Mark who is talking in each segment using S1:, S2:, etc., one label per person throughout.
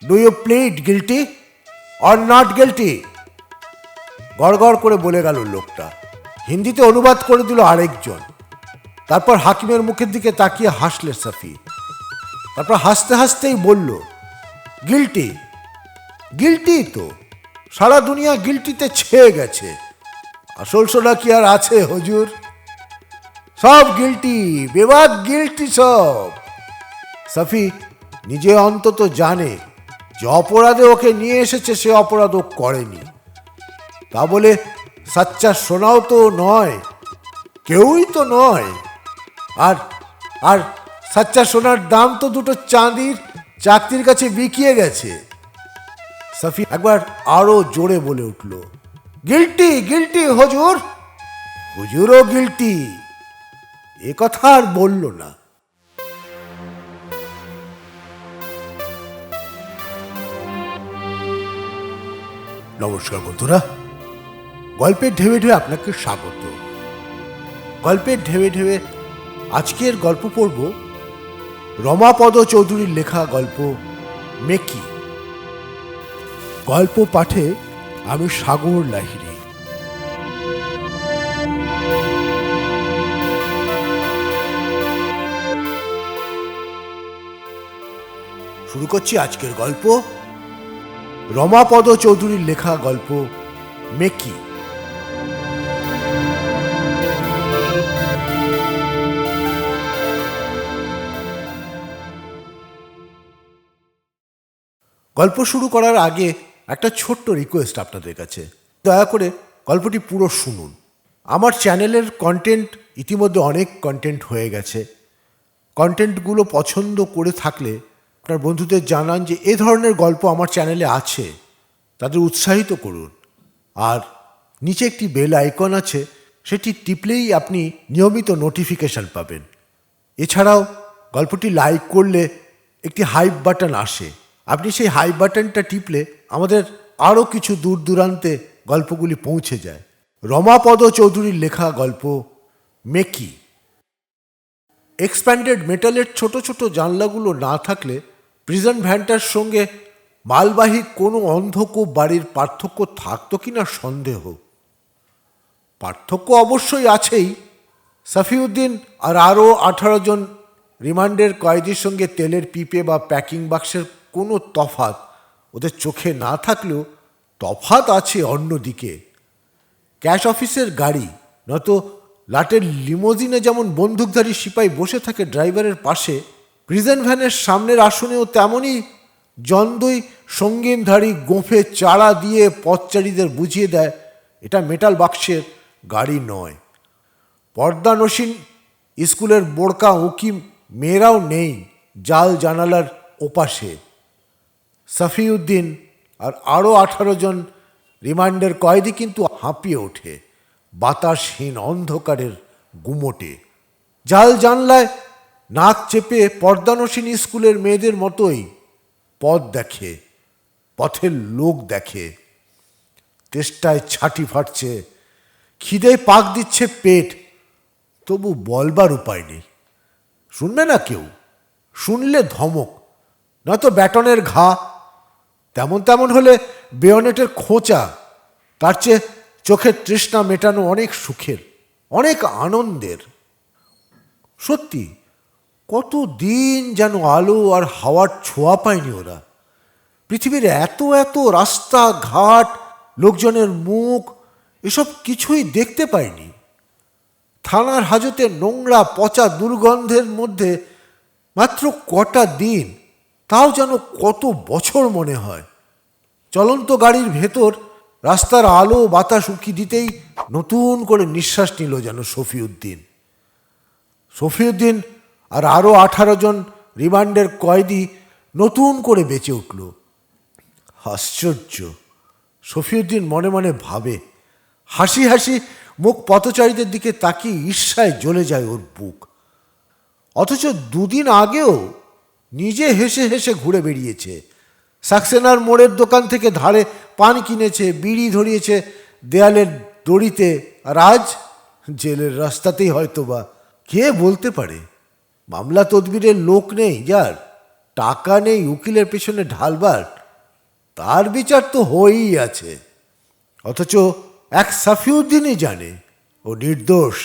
S1: Do you plead guilty or not guilty? গড়গড় করে বলে গেল লোকটা। হিন্দিতে অনুবাদ করে দিল আরেকজন। তারপর হাকিমের মুখের দিকে তাকিয়ে হাসলে সাফি। তারপর হাসতে হাসতেই বলল, গিল্টি? গিল্টি তো সারা দুনিয়া গিল্টিতে ছেয়ে গেছে। আসল সোনা কি আর আছে হুজুর? সব গিল্টি, বেবাক গিল্টি সব। সাফি নিজে অন্তত জানে যে অপরাধে ওকে নিয়ে এসেছে সে অপরাধ ও করেনি। তা বলে সাচ্চা সোনাও তো নয়, কেউই তো নয়। আর আর সাচ্চা সোনার দাম তো দুটো চাঁদির চাকতির কাছে বিকিয়ে গেছে। সাফি একবার আরো জোরে বলে উঠল, গিল্টি গিল্টি হুজুর, হুজুরও গিল্টি। এ কথা আর বলল না। নমস্কার বন্ধুরা, গল্পের ঢেবে ঢেবে আপনাকে স্বাগত। গল্পের ঢেবে ঢেবে আজকের গল্প পড়ব রমাপদ চৌধুরীর লেখা গল্প মেকি। গল্প পাঠে আমি সাগর লাহিড়ী। শুরু করছি আজকের গল্প, রমাপদ চৌধুরীর লেখা গল্প মেকি। গল্প শুরু করার আগে একটা ছোট্ট রিকোয়েস্ট আপনাদের কাছে, দয়া করে গল্পটি পুরো শুনুন। আমার চ্যানেলের কন্টেন্ট ইতিমধ্যে অনেক কন্টেন্ট হয়ে গেছে। কন্টেন্টগুলো পছন্দ করে থাকলে আপনার বন্ধুদের জানান যে এ ধরনের গল্প আমার চ্যানেলে আছে, তাদের উৎসাহিত করুন। আর নিচে একটি বেল আইকন আছে, সেটি টিপলেই আপনি নিয়মিত নোটিফিকেশান পাবেন। এছাড়াও গল্পটি লাইক করলে একটি হাইপ বাটন আসে, আপনি সেই হাইপ বাটনটা টিপলে আমাদের আরও কিছু দূর দূরান্তে গল্পগুলি পৌঁছে যায়। রমাপদ চৌধুরীর লেখা গল্প মেকি। এক্সপ্যান্ডেড মেটালের ছোট ছোট জানলাগুলো না থাকলে প্রিজন ভ্যানটার সঙ্গে মালবাহী কোনো অন্ধকূপ বাড়ির পার্থক্য থাকতো কিনা সন্দেহ। পার্থক্য অবশ্যই আছেই। সাফিউদ্দিন আর আরও 18 জন রিমান্ডের কয়েদির সঙ্গে তেলের পিপে বা প্যাকিং বাক্সের কোনো তফাৎ ওদের চোখে না থাকলেও তফাৎ আছে অন্যদিকে। ক্যাশ অফিসের গাড়ি নয়তো লাটের লিমোজিনে যেমন বন্দুকধারী সিপাই বসে থাকে ড্রাইভারের পাশে, প্রিজন ভ্যানের সামনের আসনেও তেমনই জন্দই সঙ্গীনধারী গোঁফে চাড়া দিয়ে পথচারীদের বুঝিয়ে দেয় এটা মেটাল বাক্সের গাড়ি নয়। পর্দানসীন স্কুলের বোরকা উকি মেয়েরাও নেই জাল জানালার ওপাশে। সাফিউদ্দিন আর আরও 18 জন রিমান্ডের কয়েদি কিন্তু হাঁপিয়ে ওঠে বাতাসহীন অন্ধকারের গুমোটে। জাল জানলায় নাক চেপে পর্দানসীন স্কুলের মেয়েদের মতোই পথ দেখে, পথের লোক দেখে। তেষ্টায় ছাটি ফাটছে, খিদেয় পাক দিচ্ছে পেট, তবু বলবার উপায় নেই। শুনবে না কেউ, শুনলে ধমক, নয়তো ব্যাটনের ঘা। তেমন হলে বেয়নেটের খোঁচা। তার চেয়ে চোখের তৃষ্ণা মেটানো অনেক সুখের, অনেক আনন্দের। সত্যি কত দিন যেন আলো আর হাওয়ার ছোঁয়া পায়নি ওরা। পৃথিবীর এত এত রাস্তা ঘাট, লোকজনের মুখ, এসব কিছুই দেখতে পায়নি। থানার হাজতে নোংরা পচা দুর্গন্ধের মধ্যে মাত্র কটা দিন, তাও যেন কত বছর মনে হয়। চলন্ত গাড়ির ভেতর রাস্তার আলো বাতাস উঁকি দিতেই নতুন করে নিঃশ্বাস নিল যেন সফিউদ্দিন আর আরও 18 জন রিমান্ডের কয়েদি নতুন করে বেঁচে উঠল। আশ্চর্য, সফিউদ্দিন মনে মনে ভাবে। হাসি হাসি মুখ পথচারীদের দিকে তাকিয়ে ঈর্ষায় জ্বলে যায় ওর বুক। অথচ দুদিন আগেও নিজে হেসে হেসে ঘুরে বেরিয়েছে। সাক্সেনার মোড়ের দোকান থেকে ধারে পান কিনেছে, বিড়ি ধরিয়েছে দেয়ালের দড়িতে, আর আজ জেলের রাস্তাতেই হয়তোবা। কে বলতে পারে? মামলা তদবিরের লোক নেই যার, টাকা নেই উকিলের পেছনে ঢালবার, তার বিচার তো হয়েই আছে। অথচ এক সাফিউদ্দিনই জানে ও নির্দোষ,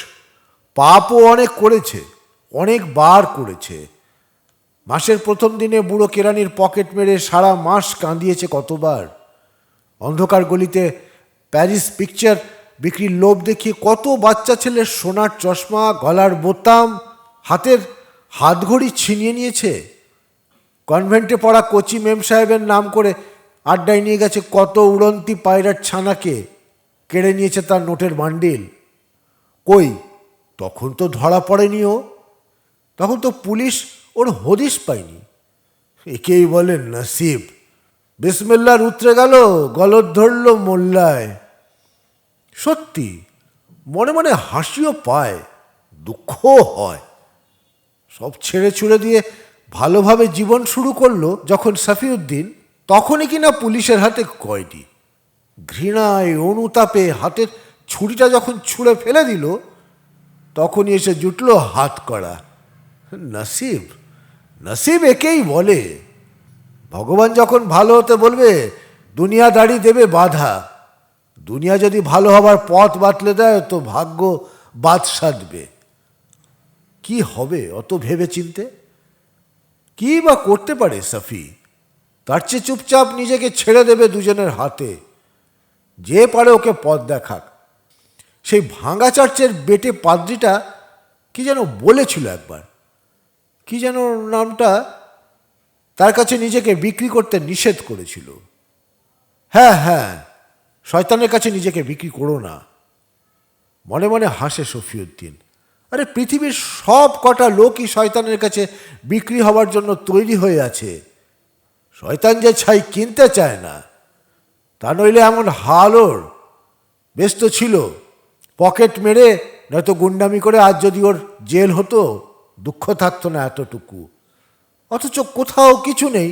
S1: পাপও অনেক করেছে, অনেকবার করেছে। মাসের প্রথম দিনে বুড়ো কেরানির পকেট মেরে সারা মাস কাঁদিয়েছে কতবার। অন্ধকার গলিতে প্যারিস পিকচার বিক্রির লোভ দেখিয়ে কত বাচ্চা ছেলের সোনার চশমা, গলার বোতাম, হাতের হাতঘড়ি ছিনিয়ে নিয়েছে। কনভেন্টে পড়া কোচি মেম সাহেবের নাম করে আড্ডায় নিয়ে গেছে কত উড়ন্তি পায়রার ছানাকে, কেড়ে নিয়েছে তার নোটের বান্ডিল। কই, তখন তো ধরা পড়েনি ও, তখন তো পুলিশ ওর হদিশ পায়নি। একেই বলেন নসিব। বিসমিল্লার উতরে গেল, গলদ ধরল মোল্লায়। সত্যি মনে মনে হাসিও পায়, দুঃখও হয়। সব ছেড়ে ছুড়ে দিয়ে ভালোভাবে জীবন শুরু করলো যখন সাফিউদ্দিন, তখনই কিনা পুলিশের হাতে কয়দি। ঘৃণায় অনুতাপে হাতের ছুরিটা যখন ছুঁড়ে ফেলে দিল, তখনই এসে জুটল হাত করা। নসিব, নসিব একেই বলে। ভগবান যখন ভালো হতে বলবে, দুনিয়াদারি দেবে বাধা। দুনিয়া যদি ভালো হবার পথ বাতলে দেয়, তো ভাগ্য বাদ সাধবে। কি হবে অত ভেবে চিনতে? কি বা করতে পারে সাফি? তার চেয়ে চুপচাপ নিজেকে ছেড়ে দেবে দুজনের হাতে। যে পারে ওকে পথ দেখাক। সেই ভাঙা চার্চের বেটে পাদ্রিটা কি যেন বলেছিল একবার, কি যেন নামটা, তার কাছে নিজেকে বিক্রি করতে নিষেধ করেছিল। হ্যাঁ হ্যাঁ, শয়তানের কাছে নিজেকে বিক্রি করো না। মনে মনে হাসে সফিউদ্দিন। আরে পৃথিবীর সব কটা লোকই শয়তানের কাছে বিক্রি হওয়ার জন্য তৈরি হয়ে আছে। শয়তান যে ছাই কিনতে চায় না, তা নইলে এমন হাল ওর। ব্যস্ত ছিল, পকেট মেরে নয়তো গুন্ডামি করে আজ যদি ওর জেল হতো, দুঃখ থাকতো না এতটুকু। অথচ কোথাও কিছু নেই,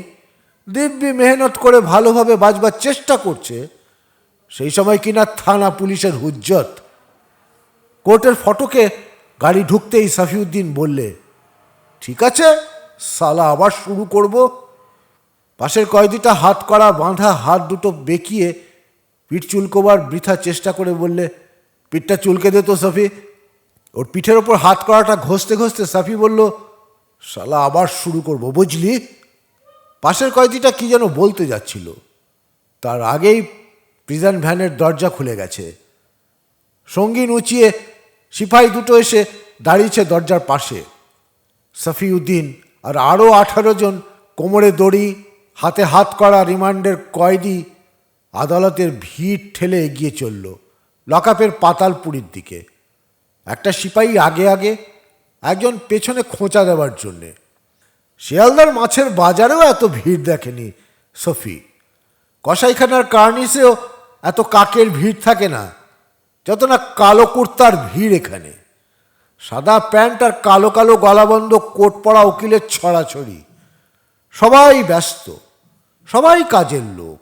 S1: দিব্যি মেহনত করে ভালোভাবে বাঁচবার চেষ্টা করছে। সেই সময় কিনা থানা পুলিশের হুজ্জত। কোর্টের ফটকে গাড়ি ঢুকতেই সাফিউদ্দিন বললে, ঠিক আছে, সালা আবার শুরু করব। পাশের কয়েদিটা হাত করা বাঁধা হাত দুটো বেঁকিয়ে পিঠ চুলকোবার বৃথা চেষ্টা করে বললে, পিঠটা চুলকে দে তো সাফি। ওর পিঠের ওপর হাত করাটা ঘষতে ঘষতে সাফি বলল, শালা আবার শুরু করব, বুঝলি? পাশের কয়েদিটা কি যেন বলতে যাচ্ছিল, তার আগেই প্রিজন ভ্যানের দরজা খুলে গেছে। সঙ্গীন উঁচিয়ে সিপাহী দুটো এসে দাঁড়িয়েছে দরজার পাশে। সাফিউদ্দিন আর আরও 18 জন কোমরে দড়ি, হাতে হাত করা রিমান্ডের কয়েদি আদালতের ভিড় ঠেলে এগিয়ে চলল লকআপের পাতালপুরীর দিকে। একটা সিপাহী আগে আগে, একজন পেছনে খোঁচা দেওয়ার জন্যে। শিয়ালদার মাছের বাজারেও এত ভিড় দেখেনি সফি। কসাইখানার কার্নিসেও এত কাকের ভিড় থাকে না, যত না কালো কুর্তার ভিড় এখানে। সাদা প্যান্ট আর কালো কালো গলাবন্ধ কোট পরা উকিলের ছড়াছড়ি। সবাই ব্যস্ত, সবাই কাজের লোক,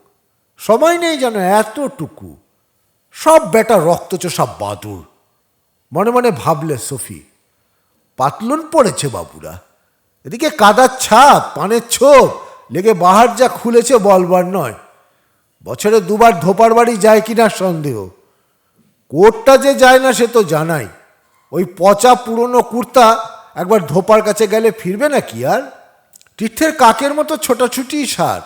S1: সময় নেই যেন এতটুকু। সব বেটা রক্তচোষা বাদুর। মনে মনে ভাবলে সফি, পাতলুন পড়েছে বাবুরা। এদিকে কাদার ছাপ, পানের ছোপ লেগে বাহার যা খুলেছে বলবার নয়। বছরে 2 বার ধোপার বাড়ি যায় কিনা সন্দেহ। কোটটা যে যায় না সে তো জানাই। ওই পচা পুরনো কুর্তা একবার ধোপার কাছে গেলে ফিরবে না কি আর? তীর্থের কাকের মতো ছোটাছুটি সার।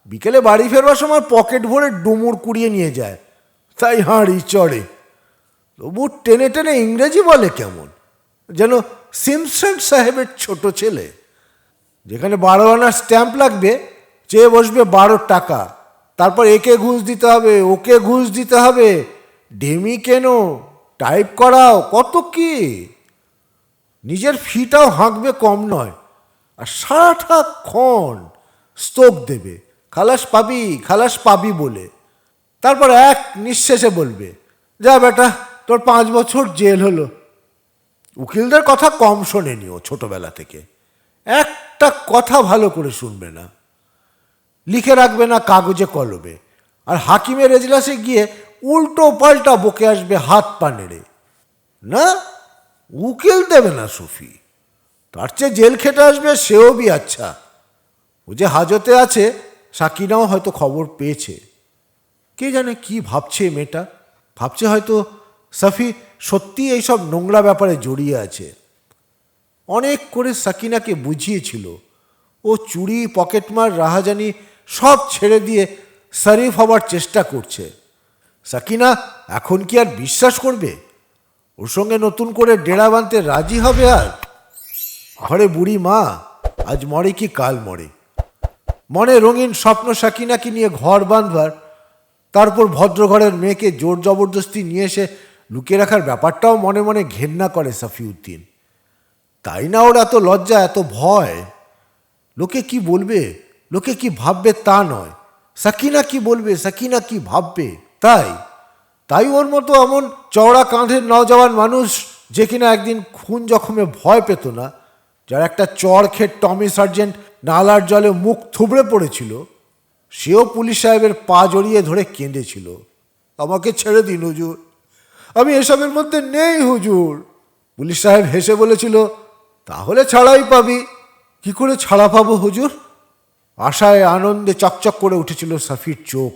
S1: বিকেলে বাড়ি ফেরবার সময় পকেট ভরে ডুমুর কুড়িয়ে নিয়ে যায়, তাই হাঁড়ি চড়ে। তবু টেনে টেনে ইংরেজি বলে কেমন, যেন সিমসন সাহেবের ছোট ছেলে। যেখানে 12 আনার স্ট্যাম্প লাগবে, চেয়ে বসবে 12 টাকা। তারপর একে ঘুষ দিতে হবে, ওকে ঘুষ দিতে হবে, ডেমি কেন, টাইপ করাও, কত কি। নিজের ফিটাও হাঁকবে কম নয়। আর সারাক্ষণ স্তোক দেবে, খালাস পাবি খালাস পাবি বলে। তারপর এক নিঃশেষে বলবে, যা বেটা, তোর 5 বছর জেল হলো। উকিলদের কথা কম শোনেনি ও ছোটবেলা থেকে। একটা কথা ভালো করে শুনবে না, লিখে রাখবে না কাগজে কলমে। আর হাকিমের এজলাসে গিয়ে উল্টো পাল্টা বকে আসবে হাত পা নেড়ে। না, উকিল দেবে না সফি। তার চেয়ে জেল খেটে আসবে সেও বি আচ্ছা। ও যে হাজতে আছে সাকিনাও হয়তো খবর পেয়েছে। কে জানে কি ভাবছে মেয়েটা। ভাবছে হয়তো সাফি সত্যি এইসব নোংরা ব্যাপারে জড়িয়ে আছে। অনেক করে সাকিনাকে বুঝিয়েছিল ও চুরি, পকেটমার, রাহাজানি সব ছেড়ে দিয়ে শরীফ হবার চেষ্টা করছে। সাকিনা এখন কি আর বিশ্বাস করবে? ওর সঙ্গে নতুন করে ডেরা বাঁধতে রাজি হবে? আর ঘরে বুড়ি মা আজ মরে কি কাল মরে। মনে রঙিন স্বপ্ন সাকিনাকে নিয়ে ঘর বাঁধবার, তারপর ভদ্রঘরের মেয়েকে জোর জবরদস্তি নিয়ে এসে লুকিয়ে রাখার ব্যাপারটাও মনে মনে ঘেন্না করে সাফিউদ্দিন। তাই না ওর এত লজ্জা, এত ভয়? লোকে কি বলবে, লোকে কি ভাববে তা নয়, সাকিনা কি বলবে, সাকিনা কি ভাববে তাই। তাই ওর মতো এমন চওড়া কাঁধের নওজওয়ান মানুষ, যে কিনা একদিন খুন জখমে ভয় পেত না, যার একটা চড় খেট টমি সার্জেন্ট নালার জলে মুখ থুবড়ে পড়েছিল, সেও পুলিশ সাহেবের পা জড়িয়ে ধরে কেঁদেছিল, আমাকে ছেড়ে দিন হুজুর, আমি এসবের মধ্যে নেই হুজুর। পুলিশ সাহেব হেসে বলেছিল, তাহলে ছাড়াই পাবি। কি করে ছাড়া পাবো হুজুর? আশায় আনন্দে চকচক করে উঠেছিল সাফির চোখ।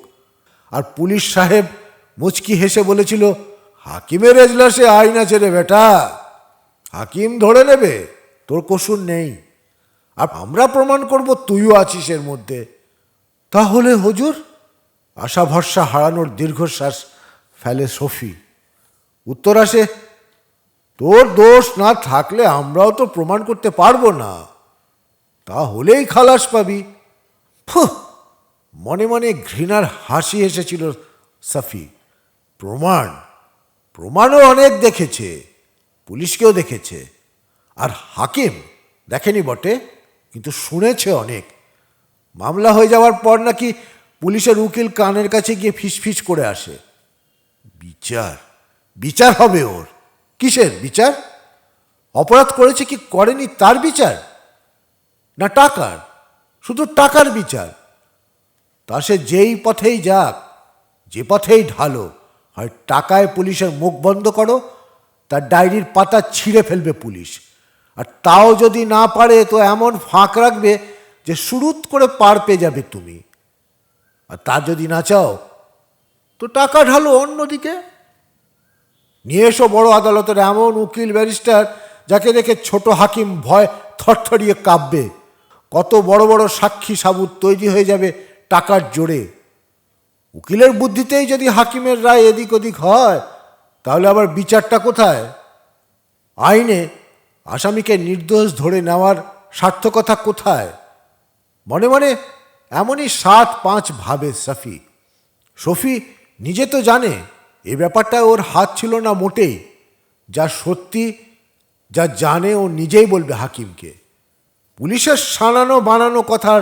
S1: আর পুলিশ সাহেব মুচকি হেসে বলেছিল, হাকিমের এজলাসে আইন আছে রে বেটা, হাকিম ধরে নেবে তোর কসুর নেই, আর আমরা প্রমাণ করব তুইও আছিস এর মধ্যে। তাহলে হুজুর? আশা ভরসা হারানোর দীর্ঘশ্বাস ফেলে সফি। উত্তর আসে, তোর দোষ না থাকলে আমরাও তো প্রমাণ করতে পারবো না, তাহলেই খালাস পাবি। ফুহ! মনে মনে ঘৃণার হাসি এসেছিল সাফি। প্রমাণ? প্রমাণও অনেক দেখেছে, পুলিশকেও দেখেছে। আর হাকিম দেখেনি বটে, কিন্তু শুনেছে অনেক। মামলা হয়ে যাওয়ার পর নাকি পুলিশের উকিল কানের কাছে গিয়ে ফিসফিস করে আসে, বিচার, বিচার হবে ওর। কিসের বিচার? অপরাধ করেছে কি করেনি তার বিচার, না টাকার? শুধু টাকার বিচার। তা সে যেই পথেই যাক, যে পথেই ঢালো, হয় টাকায় পুলিশের মুখ বন্ধ করো, তার ডায়েরির পাতা ছিঁড়ে ফেলবে পুলিশ। আর তাও যদি না পারে তো এমন ফাঁক রাখবে যে সুরুত করে পার পেয়ে যাবে তুমি। আর তা যদি না চাও তো টাকা ঢালো অন্যদিকে। নিয়ে এসো বড় আদালতের এমন উকিল ব্যারিস্টার যাকে দেখে ছোট হাকিম ভয় থরথরিয়ে কাঁপবে। কত বড় বড় সাক্ষী সাবুত তৈরি হয়ে যাবে টাকার জোরে। উকিলের বুদ্ধিতেই যদি হাকিমের রায় এদিক ওদিক হয়, তাহলে আবার বিচারটা কোথায়? আইনে আসামিকে নির্দোষ ধরে নেওয়ার সার্থকতা কোথায়? মনে মনে এমনই 7-5 ভাবে সাফি। সফি নিজে তো জানে এ ব্যাপারটা ওর হাত ছিল না মোটেই। যা সত্যি, যা জানে ও নিজেই বলবে হাকিমকে। পুলিশের সানানো বানানো কথার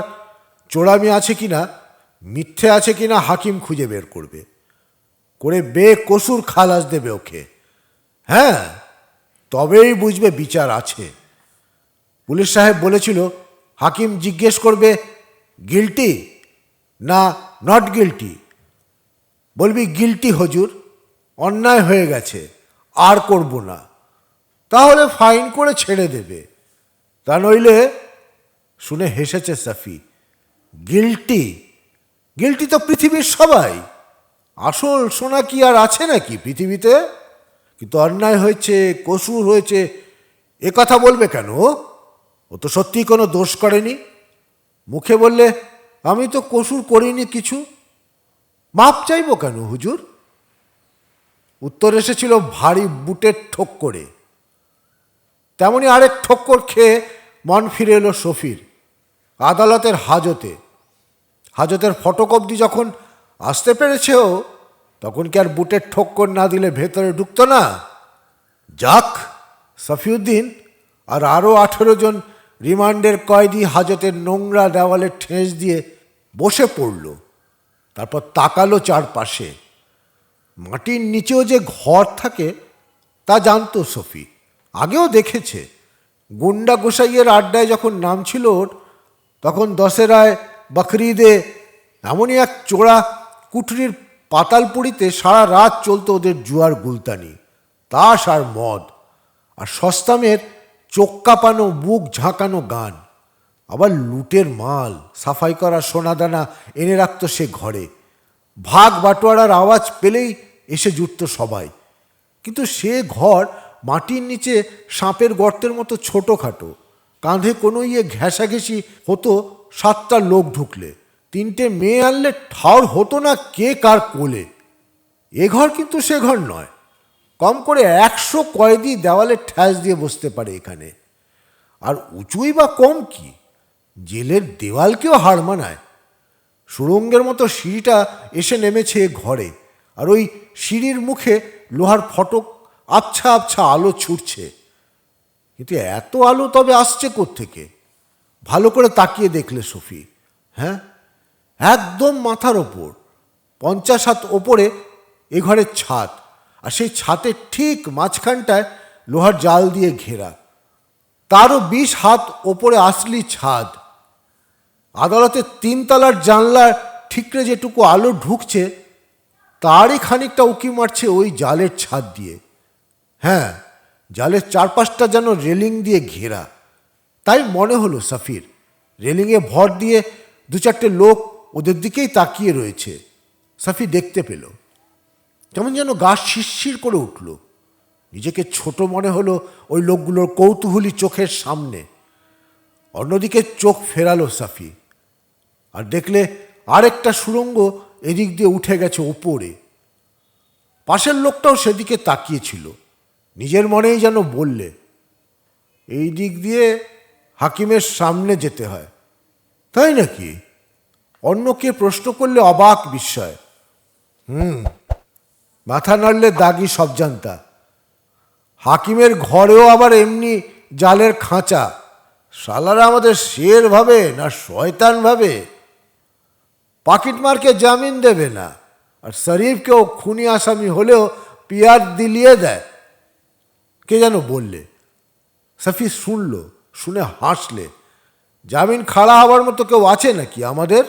S1: চোরামি আছে কিনা, মিথ্যে আছে কিনা হাকিম খুঁজে বের করবে, করে বেকসুর খালাস দেবে ওকে। হ্যাঁ, তবেই বুঝবে বিচার আছে। পুলিশ সাহেব বলেছিল, হাকিম জিজ্ঞেস করবে গিল্টি না নট গিল্টি। বলবি গিল্টি হুজুর, অন্যায় হয়ে গেছে, আর করব না। তাহলে ফাইন করে ছেড়ে দেবে। তা নইলে, শুনে হেসেছে সাফি, গিল্টি? গিল্টি তো পৃথিবীর সবাই। আসল সোনা কি আর আছে নাকি পৃথিবীতে? কিন্তু অন্যায় হয়েছে, কসুর হয়েছে, এ কথা বলবে কেন? ও তো সত্যিই কোনো দোষ করেনি। মুখে বললে, আমি তো কসুর করিনি কিছু, মাপ চাইব কেন হুজুর? উত্তর এসেছিল ভারী বুটের ঠোক্করে। তেমনি আরেক ঠোক্কর খেয়ে মন ফিরে এলো সফির। আদালতের হাজতে, হাজতের ফটক অবধি যখন আসতে পেরেছে ও, তখন কি আর বুটের ঠোক্কর না দিলে ভেতরে ঢুকতো না? যাক, সাফিউদ্দিন আর আরও 18 জন রিমান্ডের কয়েদি হাজতের নোংরা দেওয়ালে ঠেস দিয়ে বসে পড়ল। তারপর তাকালো চারপাশে। মাটির নিচেও যে ঘর থাকে তা জানতো সফি, আগেও দেখেছে। গুন্ডা গোসাইয়ের আড্ডায় যখন নাম ছিল ওর, তখন দশেরায়, বকরিদে এমনই এক চোরা কুঠরির পাতালপুরিতে সারা রাত চলতো ওদের জুয়ার গুলতানি, তাস আর মদ, আর সস্তামের চোখ কাঁপানো বুক ঝাঁকানো গান। আবার লুটের মাল, সাফাই করা সোনাদানা এনে রাখত সে ঘরে। ভাগ বাটোয়ারার আওয়াজ পেলেই এসে জুটত সবাই। কিন্তু সে ঘর মাটির নিচে সাপের গর্তের মতো ছোটোখাটো। কাঁধে কোনো ঘেঁষাঘেঁষি হতো 7টা লোক ঢুকলে। 3টে মেয়ে আনলে ঠাউর হতো না কে কার কোলে। এ ঘর কিন্তু সে ঘর নয়। কম করে 100 কয়েদি দেওয়ালে ঠ্যাস দিয়ে বসতে পারে এখানে। আর উঁচুই বা কম কি, জেলের দেওয়ালকেও হার মানায়। সুড়ঙ্গের মতো সিঁড়িটা এসে নেমেছে ঘরে, আর ওই সিঁড়ির মুখে লোহার ফটক, আবছা আবছা আলো ছুটছে। কিন্তু এত আলো তবে আসছে কোত্থেকে? ভালো করে তাকিয়ে দেখলে সফি, হ্যাঁ, একদম মাথার ওপর 50 হাত ওপরে এ ঘরের ছাদ, আর সেই ছাদের ঠিক মাঝখানটায় লোহার জাল দিয়ে ঘেরা। তারও 20 হাত ওপরে আসলি ছাদ। আদালতের 3 তলার জানলার ঠিকরে যেটুকু আলো ঢুকছে তারই খানিকটা উকি মারছে ওই জালের ছাদ দিয়ে। হ্যাঁ, জালের চারপাশটা যেন রেলিং দিয়ে ঘেরা। তাই মনে হলো সাফির, রেলিংয়ে ভর দিয়ে 2-4টে লোক ওদের দিকেই তাকিয়ে রয়েছে। সাফি দেখতে পেল, কেমন যেন গা শিরশির করে উঠল। নিজেকে ছোট মনে হলো ওই লোকগুলোর কৌতূহলী চোখের সামনে। অন্যদিকে চোখ ফেরালো সাফি, আর দেখলে আরেকটা সুড়ঙ্গ এদিক দিয়ে উঠে গেছে ওপরে। পাশের লোকটাও সেদিকে তাকিয়েছিল। নিজের মনেই যেন বললে, এই দিক দিয়ে হাকিমের সামনে যেতে হয়। তাই নাকি? অন্যকে প্রশ্ন করলে অবাক বিস্ময়। মাথা নাড়লে দাগি সব জানতা। হাকিমের ঘরেও আবার এমনি জালের খাঁচা। শালারা আমাদের শের ভাবে না শয়তান ভাবে? পাকিটমারকে জামিন দেবে না, আর শরীফকেও খুনি আসামি হলেও পিয়ার দিলিয়ে দেয়। কে যেন বললে। সাফি শুনল, শুনে হাসলে। জামিন খাড়া হওয়ার মতো কেউ আছে নাকি আমাদের?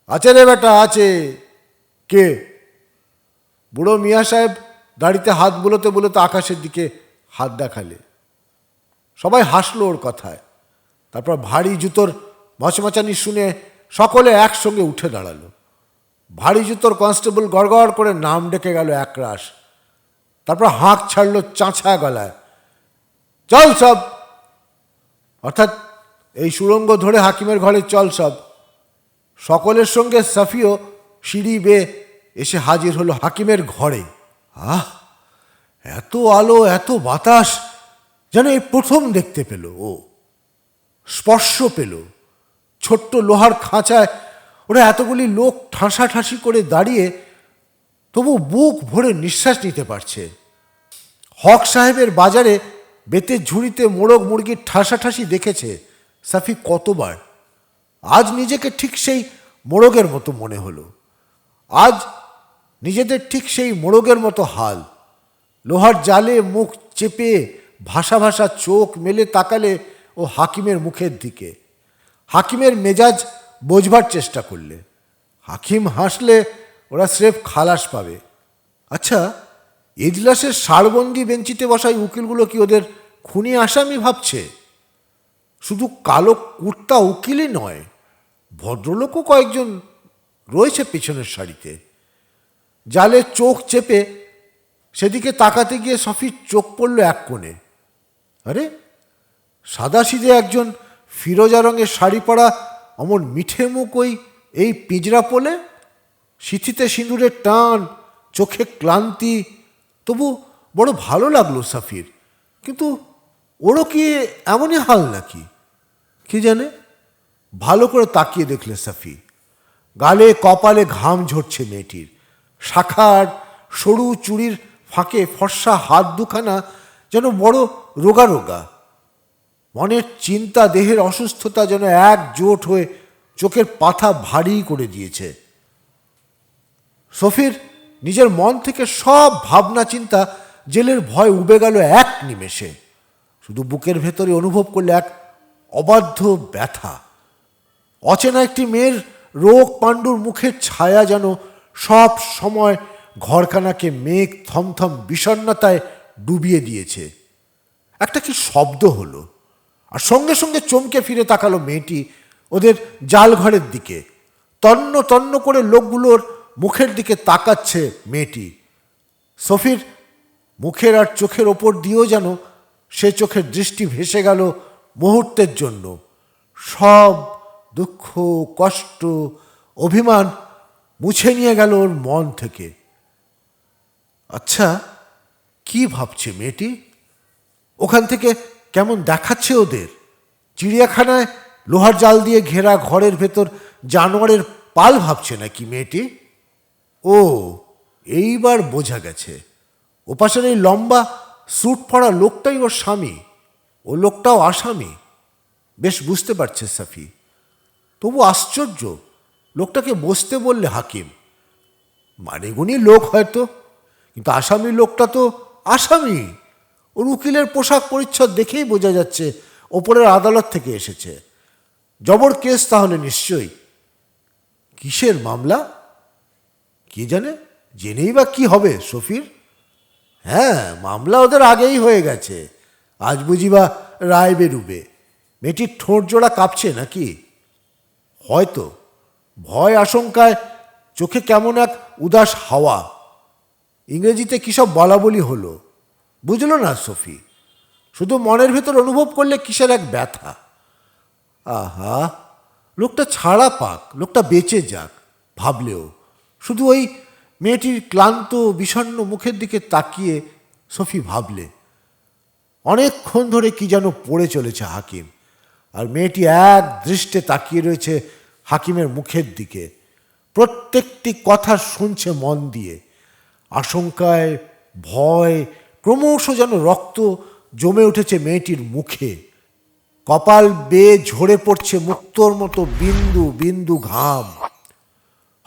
S1: আছে রে বেটা, আছে। কে? বুড়ো মিয়া সাহেব দাড়িতে হাত বুলোতে বুলোতে আকাশের দিকে হাত দেখালে। সবাই হাসলো ওর কথায়। তারপর ভারী জুতোর মচমচানি শুনে সকলে একসঙ্গে উঠে দাঁড়ালো। ভারী জুতোর কনস্টেবল গড়গড় করে নাম ডেকে গেল একরাশ। তারপর হাঁক ছাড়ল চাঁচা গলায়, চল সব। অর্থাৎ এই সুড়ঙ্গ ধরে হাকিমের ঘরে চল সব। সকলের সঙ্গে সাফিও সিঁড়ি বেয়ে এসে হাজির হলো হাকিমের ঘরে। আহ, এত আলো, এত বাতাস যেন এই প্রথম দেখতে পেল ও। স্পর্শ পেল। ছোট্ট লোহার খাঁচায় ওরা এতগুলি লোক ঠাঁসাঠাঁসি করে দাঁড়িয়ে তবু বুক ভরে নিঃশ্বাস নিতে পারছে। হক সাহেবের বাজারে বেতের ঝুড়িতে মোরগ মুরগির ঠাঁসাঠাঁসি দেখেছে সাফি কতবার। আজ নিজেকে ঠিক সেই মোরগের মতো মনে হলো। আজ নিজেদের ঠিক সেই মোরগের মতো হাল। লোহার জালে মুখ চেপে ভাসা ভাসা চোখ মেলে তাকালে ও হাকিমের মুখের দিকে। হাকিমের মেজাজ বোঝবার চেষ্টা করলে। হাকিম হাসলে ওরা স্রেফ খালাস পাবে। আচ্ছা, এজলাসের সারবন্দি বেঞ্চিতে বসাই উকিলগুলো কি ওদের খুনি আসামি ভাবছে? শুধু কালো কুর্তা উকিলই নয়, ভদ্রলোকও কয়েকজন রয়েছে পেছনের সারিতে। জালে চোখ চেপে সেদিকে তাকাতে গিয়ে সফির চোখ পড়ল এক কোণে। আরে, সাদাসিধে একজন ফিরোজা রঙের শাড়ি পরা অমন মিঠে মুখ এই পিঁজরা পোলে, সিথিতে সিঁদুরের টান, চোখে ক্লান্তি। তবু বড় ভালো লাগলো সাফির। কিন্তু ওরও কি এমনই হাল নাকি? কি জানে। ভালো করে তাকিয়ে দেখলে সাফি। গালে কপালে ঘাম ঝরছে মেয়েটির। শাখার সরু চুড়ির ফাঁকে ফর্সা হাত দুখানা যেন বড় রোগা রোগা। মনের চিন্তা, দেহের অসুস্থতা যেন একজোট হয়ে চোখের পাতা ভারী করে দিয়েছে। সফির নিজের মন থেকে সব ভাবনা চিন্তা, জেলের ভয় উবে গেল এক নিমেষে। শুধু বুকের ভেতরে অনুভব করলে এক অবাধ্য ব্যথা। অচেনা একটি মেয়ের রোগ পাণ্ডুর মুখের ছায়া যেন সব সময় ঘরখানাকে মেঘ থমথম বিষণ্ণতায় ডুবিয়ে দিয়েছে। একটা কি শব্দ হলো, আর সঙ্গে সঙ্গে চমকে ফিরে তাকালো মেয়েটি ওদের জাল ঘরের দিকে। তন্ন তন্ন করে লোকগুলোর মুখের দিকে তাকাচ্ছে মেয়েটি। সফির মুখের আর চোখের ওপর দিয়েও যেন সে চোখের দৃষ্টি ভেসে গেল মুহূর্তের জন্য। সব দুঃখ, কষ্ট, অভিমান মুছে নিয়ে গেল ওর মন থেকে। আচ্ছা, কি ভাবছে মেয়েটি? ওখান থেকে কেমন দেখাচ্ছে ওদের? চিড়িয়াখানায় লোহার জাল দিয়ে ঘেরা ঘরের ভেতর জানোয়ারের পাল ভাবছে নাকি মেয়েটি? ও, এইবার বোঝা গেছে। ওপাশের এই লম্বা স্যুট পরা লোকটাই ওর স্বামী। ও লোকটাও আসামি। বেশ বুঝতে পারছে সাফি। তবু আশ্চর্য, লোকটাকে বসতে বললে হাকিম। মানেগুনি লোক হয়তো, কিন্তু আসামি লোকটা তো আসামি। ওর উকিলের পোশাক পরিচ্ছদ দেখেই বোঝা যাচ্ছে ওপরের আদালত থেকে এসেছে। জবর কেস তাহলে নিশ্চয়ই। কিসের মামলা? কি জানে, জেনেই বা কি হবে সফির? হ্যাঁ, মামলা ওদের আগেই হয়ে গেছে। আজ বুঝি বা রায় বেরুবে। মেয়েটির ঠোঁট জোড়া কাঁপছে নাকি? হয়তো। ভয় আশঙ্কায় চোখে কেমন এক উদাস হাওয়া। ইংরেজিতে কী সব বলা বলি হলো, বুঝল না সফি। শুধু মনের ভেতর অনুভব করলে কিসের এক ব্যথা। আহা, লোকটা ছাড়া পাক, লোকটা বেঁচে যাক ভাবলেও শুধু ওই মেয়েটির ক্লান্ত বিষণ্ণ মুখের দিকে তাকিয়ে সফি ভাবলে। অনেকক্ষণ ধরে কি যেন পড়ে চলেছে হাকিম, আর মেয়েটি এক দৃষ্টে তাকিয়ে রয়েছে হাকিমের মুখের দিকে। প্রত্যেকটি কথা শুনছে মন দিয়ে। আশঙ্কায়, ভয়, ক্রমশ যেন রক্ত জমে উঠেছে মেয়েটির মুখে। কপাল বেয়ে ঝরে পড়ছে মুক্তোর মতো বিন্দু বিন্দু ঘাম।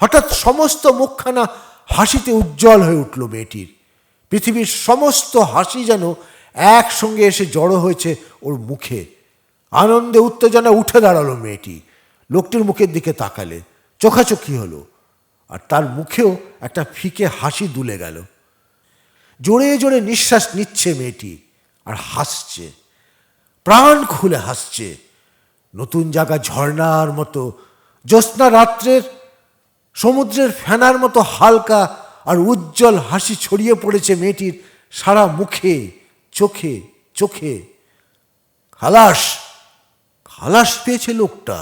S1: হঠাৎ সমস্ত মুখখানা হাসিতে উজ্জ্বল হয়ে উঠল মেয়েটির। পৃথিবীর সমস্ত হাসি যেন একসঙ্গে এসে জড়ো হয়েছে ওর মুখে। আনন্দে উত্তেজনা উঠে দাঁড়ালো মেয়েটি। লোকটির মুখের দিকে তাকালে, চোখাচোখি হলো, আর তার মুখেও একটা ফিকে হাসি দুলে গেল। জোরে জোরে নিঃশ্বাস নিচ্ছে মেয়েটি আর হাসছে, প্রাণ খুলে হাসছে। নতুন জাগা ঝর্ণার মতো, জ্যোৎস্না রাত্রের সমুদ্রের ফেনার মতো হালকা আর উজ্জ্বল হাসি ছড়িয়ে পড়েছে মেয়েটির সারা মুখে, চোখে চোখে। খালাস, খালাস পেয়েছে লোকটা।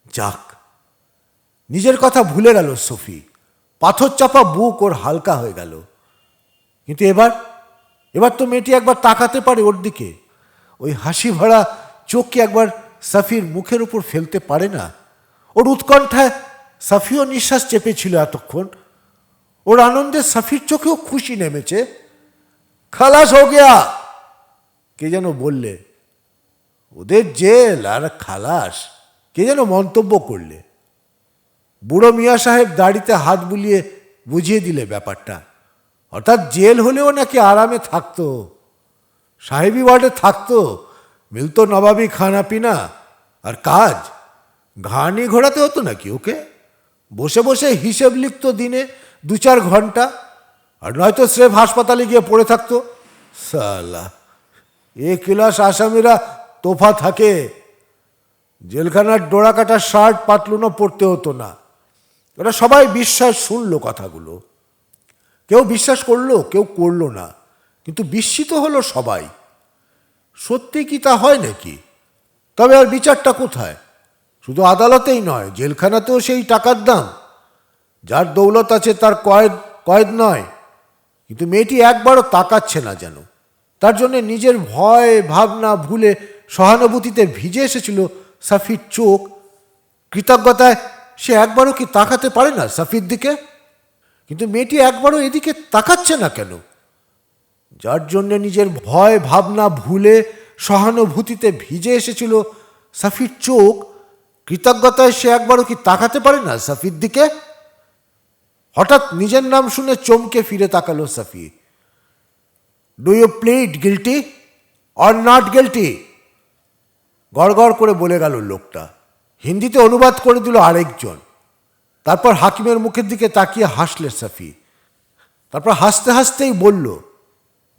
S1: যাক, নিজের কথা ভুলে গেল সফি। পাথর চাপা বুক ওর হালকা হয়ে গেল। কিন্তু এবার তো মেয়েটি একবার তাকাতে পারে ওর দিকে। ওই হাসি ভরা চোখকে একবার সাফির মুখের উপর ফেলতে পারে না? ওর উৎকণ্ঠায় সাফিও নিঃশ্বাস চেপেছিল এতক্ষণ। ওর আনন্দে সাফির চোখেও খুশি নেমেছে। খালাস হো গিয়া, কে যেন বললে। ওদের জেল আর খালাস, কে যেন মন্তব্য করলে। বুড়ো মিয়া সাহেব দাড়িতে হাত বুলিয়ে বুঝিয়ে দিলে ব্যাপারটা। অর্থাৎ জেল হলেও নাকি আরামে থাকতো, সাহেবি ওয়ার্ডে থাকতো, মিলতো নবাবি খানা পিনা আর কাজ। ঘানি ঘোরাতে হতো নাকি ওকে? বসে বসে হিসেব লিখতো দিনে 2-4 ঘন্টা, আর নয়তো স্রেফ হাসপাতালে গিয়ে পড়ে থাকতো। সালা, এ ক্লাস আসামিরা তোফা থাকে। জেলখানার ডোরা কাটা শার্ট পাতলুনও পড়তে হতো না। ওরা সবাই বিশ্বাস শুনলো কথাগুলো। কেউ বিশ্বাস করলো, কেউ করলো না, কিন্তু বিস্মিত হলো সবাই। সত্যি কি তা হয় নাকি? তবে আর বিচারটা কোথায়? শুধু আদালতেই নয়, জেলখানাতেও সেই টাকার দাম। যার দৌলত আছে তার কয়েদ নয়। কিন্তু মেয়েটি একবারও তাকাচ্ছে না যেন। তার জন্য নিজের ভয় ভাবনা ভুলে সহানুভূতিতে ভিজে এসেছিল সাফির চোখ। কৃতজ্ঞতায় সে একবারও কি তাকাতে পারে না সাফির দিকে? কিন্তু মেয়েটি একবারও এদিকে তাকাচ্ছে না কেন? যার জন্য নিজের ভয় ভাবনা ভুলে সহানুভূতিতে ভিজে এসেছিল সাফির চোখ, কৃতজ্ঞতায় সে একবারও কি তাকাতে পারে না সাফির দিকে? হঠাৎ নিজের নাম শুনে চমকে ফিরে তাকালো Safi. Do you plead guilty or not guilty? গড়গড় করে বলে গেল লোকটা। হিন্দিতে অনুবাদ করে দিল আরেকজন। তারপর হাকিমের মুখের দিকে তাকিয়ে হাসলে সাফি। তারপর হাসতে হাসতেই বলল,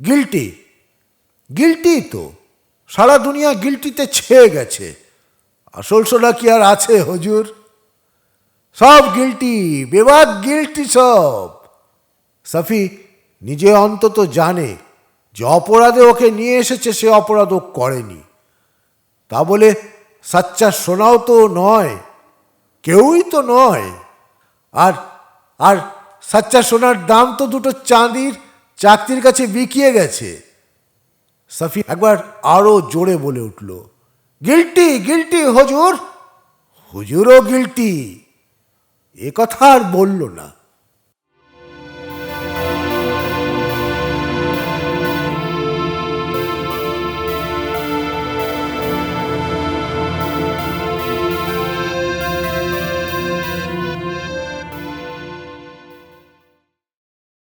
S1: গিল্টি। গিল্টি তো, সারা দুনিয়া গিল্টিতে ছেয়ে গেছে, আসল সোনা কি আর আছে হুজুর? সব গিল্টি, বেবাক গিল্টি সব। সাফি নিজে অন্তত জানে যে অপরাধে ওকে নিয়ে এসেছে সে অপরাধ ও করেনি। তা বলে সাচ্চা সোনাও তো নয়, কেউই তো নয়। আর আর সাচ্চা সোনার দাম তো দুটো চাঁদির চাকতির কাছে বিকিয়ে গেছে। সাফি একবার আরো জোরে বলে উঠল, গিল্টি গিল্টি হুজুর, হুজুরও গিল্টি। এ কথা আর বলল না।